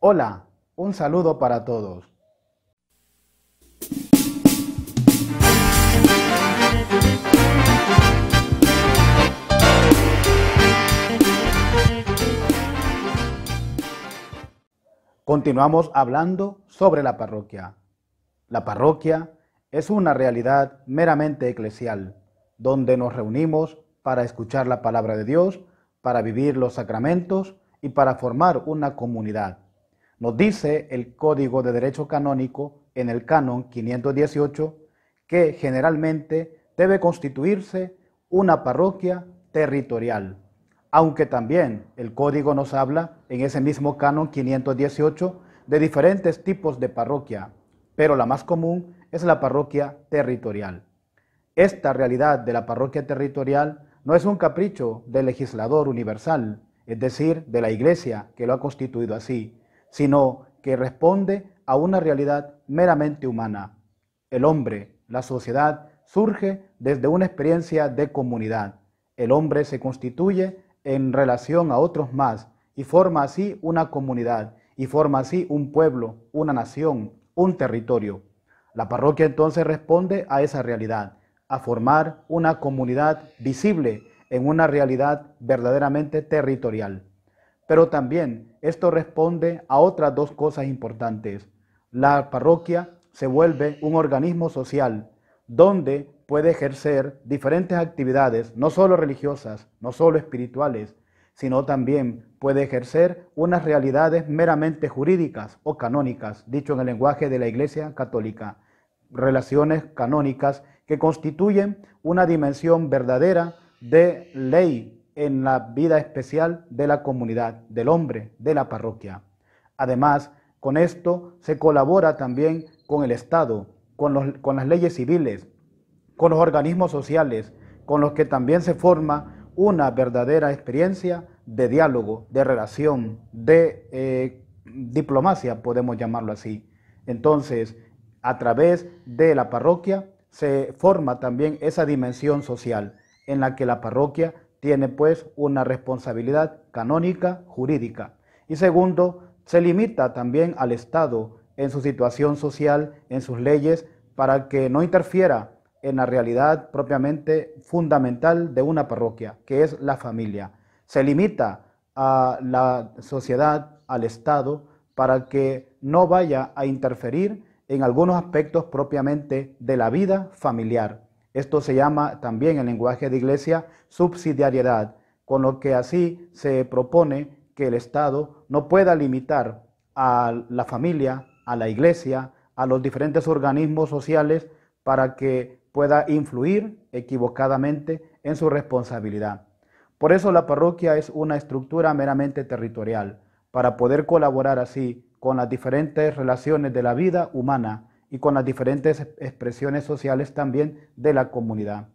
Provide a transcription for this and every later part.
Hola, un saludo para todos. Continuamos hablando sobre la parroquia. La parroquia es una realidad meramente eclesial, donde nos reunimos para escuchar la palabra de Dios, para vivir los sacramentos y para formar una comunidad. Nos dice el Código de Derecho Canónico en el Canon 518 que generalmente debe constituirse una parroquia territorial, aunque también el Código nos habla en ese mismo Canon 518 de diferentes tipos de parroquia, pero la más común es la parroquia territorial. Esta realidad de la parroquia territorial no es un capricho del legislador universal, es decir, de la Iglesia que lo ha constituido así, sino que responde a una realidad meramente humana. El hombre, la sociedad, surge desde una experiencia de comunidad. El hombre se constituye en relación a otros más y forma así una comunidad y forma así un pueblo, una nación, un territorio. La parroquia entonces responde a esa realidad, a formar una comunidad visible en una realidad verdaderamente territorial. Pero también esto responde a otras dos cosas importantes. La parroquia se vuelve un organismo social donde puede ejercer diferentes actividades, no solo religiosas, no solo espirituales, sino también puede ejercer unas realidades meramente jurídicas o canónicas, dicho en el lenguaje de la Iglesia Católica, relaciones canónicas que constituyen una dimensión verdadera de ley en la vida especial de la comunidad, del hombre, de la parroquia. Además, con esto se colabora también con el Estado, con las leyes civiles, con los organismos sociales, con los que también se forma una verdadera experiencia de diálogo, de relación, de diplomacia, podemos llamarlo así. Entonces, a través de la parroquia se forma también esa dimensión social en la que la parroquia tiene pues una responsabilidad canónica, jurídica. Y segundo, se limita también al Estado en su situación social, en sus leyes, para que no interfiera en la realidad propiamente fundamental de una parroquia, que es la familia. Se limita a la sociedad, al Estado, para que no vaya a interferir en algunos aspectos propiamente de la vida familiar. Esto se llama también en lenguaje de iglesia subsidiariedad, con lo que así se propone que el Estado no pueda limitar a la familia, a la iglesia, a los diferentes organismos sociales para que pueda influir equivocadamente en su responsabilidad. Por eso la parroquia es una estructura meramente territorial, para poder colaborar así con las diferentes relaciones de la vida humana y con las diferentes expresiones sociales también de la comunidad.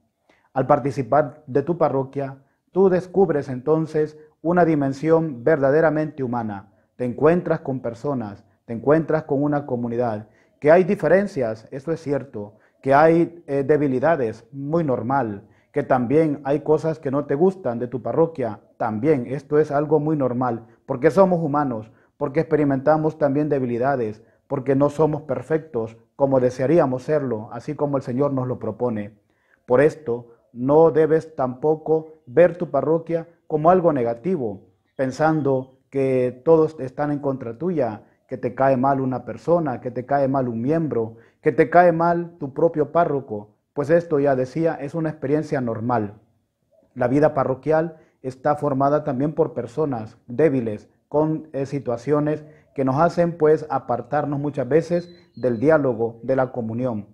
Al participar de tu parroquia, tú descubres entonces una dimensión verdaderamente humana. Te encuentras con personas, te encuentras con una comunidad, que hay diferencias, eso es cierto, que hay debilidades, muy normal, que también hay cosas que no te gustan de tu parroquia, también, esto es algo muy normal, porque somos humanos, porque experimentamos también debilidades, porque no somos perfectos como desearíamos serlo, así como el Señor nos lo propone. Por esto, no debes tampoco ver tu parroquia como algo negativo, pensando que todos están en contra tuya, que te cae mal una persona, que te cae mal un miembro, que te cae mal tu propio párroco, pues esto ya decía, es una experiencia normal. La vida parroquial está formada también por personas débiles, con situaciones que nos hacen pues apartarnos muchas veces del diálogo, de la comunión.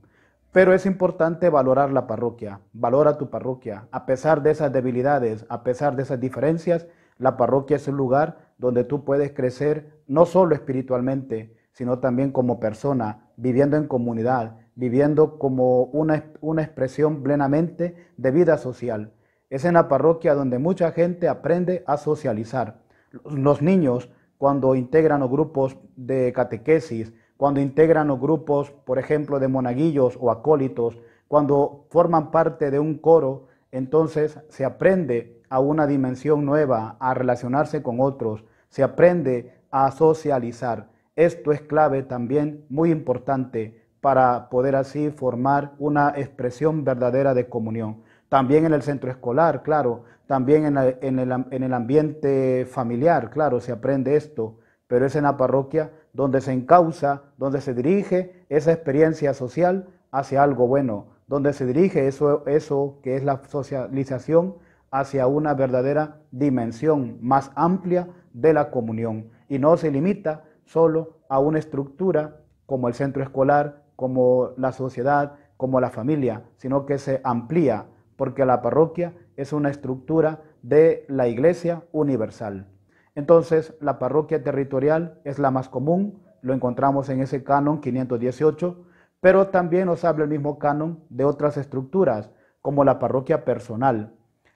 Pero es importante valorar la parroquia, valora tu parroquia. A pesar de esas debilidades, a pesar de esas diferencias, la parroquia es un lugar donde tú puedes crecer no solo espiritualmente, sino también como persona, viviendo en comunidad, viviendo como una expresión plenamente de vida social. Es en la parroquia donde mucha gente aprende a socializar. Los niños, cuando integran los grupos de catequesis, cuando integran los grupos, por ejemplo, de monaguillos o acólitos, cuando forman parte de un coro, entonces se aprende a una dimensión nueva, a relacionarse con otros, se aprende a socializar. Esto es clave también, muy importante, para poder así formar una expresión verdadera de comunión. También en el centro escolar, claro, también en el ambiente familiar, claro, se aprende esto, pero es en la parroquia donde se encausa, donde se dirige esa experiencia social hacia algo bueno, donde se dirige eso que es la socialización hacia una verdadera dimensión más amplia de la comunión y no se limita solo a una estructura como el centro escolar, como la sociedad, como la familia, sino que se amplía porque la parroquia es una estructura de la Iglesia universal. Entonces, la parroquia territorial es la más común, lo encontramos en ese canon 518, pero también nos habla el mismo canon de otras estructuras, como la parroquia personal.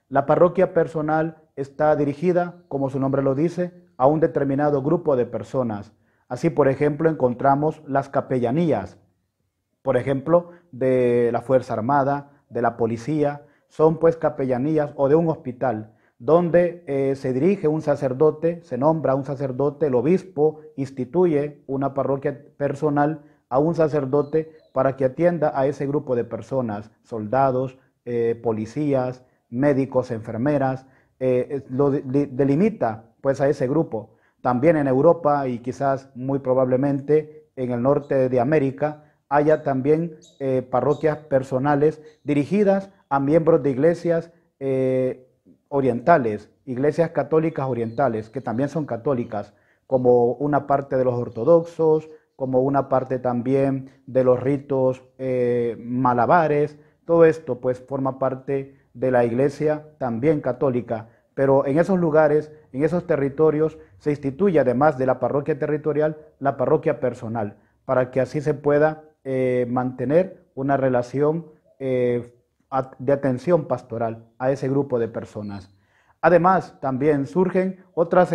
La parroquia personal está dirigida, como su nombre lo dice, a un determinado grupo de personas. Así, por ejemplo, encontramos las capellanías, por ejemplo, de la Fuerza Armada, de la policía, son pues capellanías o de un hospital, donde se dirige un sacerdote, se nombra un sacerdote, el obispo instituye una parroquia personal a un sacerdote para que atienda a ese grupo de personas, soldados, policías, médicos, enfermeras, delimita pues a ese grupo. También en Europa y quizás muy probablemente en el norte de América haya también parroquias personales dirigidas a miembros de iglesias orientales, iglesias católicas orientales, que también son católicas, como una parte de los ortodoxos, como una parte también de los ritos malabares. Todo esto pues forma parte de la iglesia también católica, pero en esos lugares, en esos territorios, se instituye además de la parroquia territorial, la parroquia personal, para que así se pueda mantener una relación de atención pastoral a ese grupo de personas. Además, también surgen otras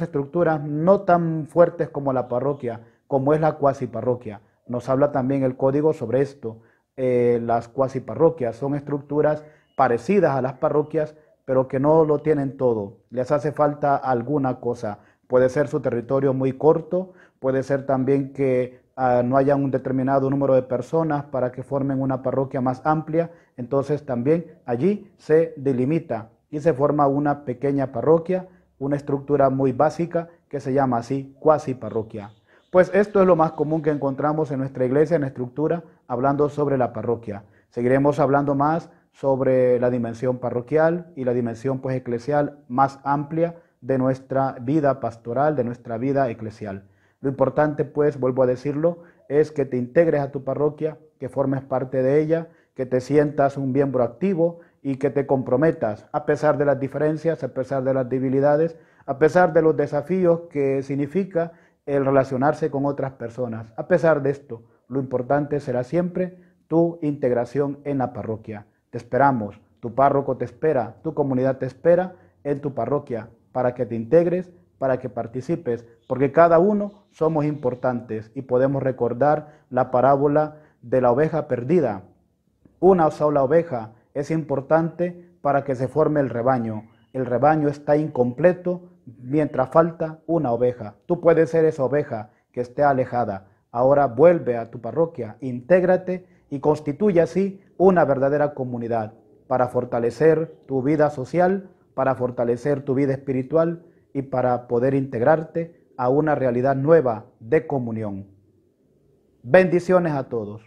estructuras no tan fuertes como la parroquia, como es la cuasiparroquia. Nos habla también el código sobre esto. Las cuasiparroquias son estructuras parecidas a las parroquias, pero que no lo tienen todo. Les hace falta alguna cosa. Puede ser su territorio muy corto, puede ser también que no haya un determinado número de personas para que formen una parroquia más amplia. Entonces también allí se delimita y se forma una pequeña parroquia, una estructura muy básica que se llama así cuasiparroquia. Pues esto es lo más común que encontramos en nuestra iglesia, en la estructura, hablando sobre la parroquia. Seguiremos hablando más sobre la dimensión parroquial y la dimensión pues eclesial más amplia de nuestra vida pastoral, de nuestra vida eclesial. Lo importante pues, vuelvo a decirlo, es que te integres a tu parroquia, que formes parte de ella, que te sientas un miembro activo y que te comprometas a pesar de las diferencias, a pesar de las debilidades, a pesar de los desafíos que significa el relacionarse con otras personas. A pesar de esto, lo importante será siempre tu integración en la parroquia. Te esperamos, tu párroco te espera, tu comunidad te espera en tu parroquia para que te integres, para que participes, porque cada uno somos importantes y podemos recordar la parábola de la oveja perdida. Una sola oveja es importante para que se forme el rebaño. El rebaño está incompleto mientras falta una oveja. Tú puedes ser esa oveja que esté alejada. Ahora vuelve a tu parroquia, intégrate y constituye así una verdadera comunidad para fortalecer tu vida social, para fortalecer tu vida espiritual y para poder integrarte a una realidad nueva de comunión. Bendiciones a todos.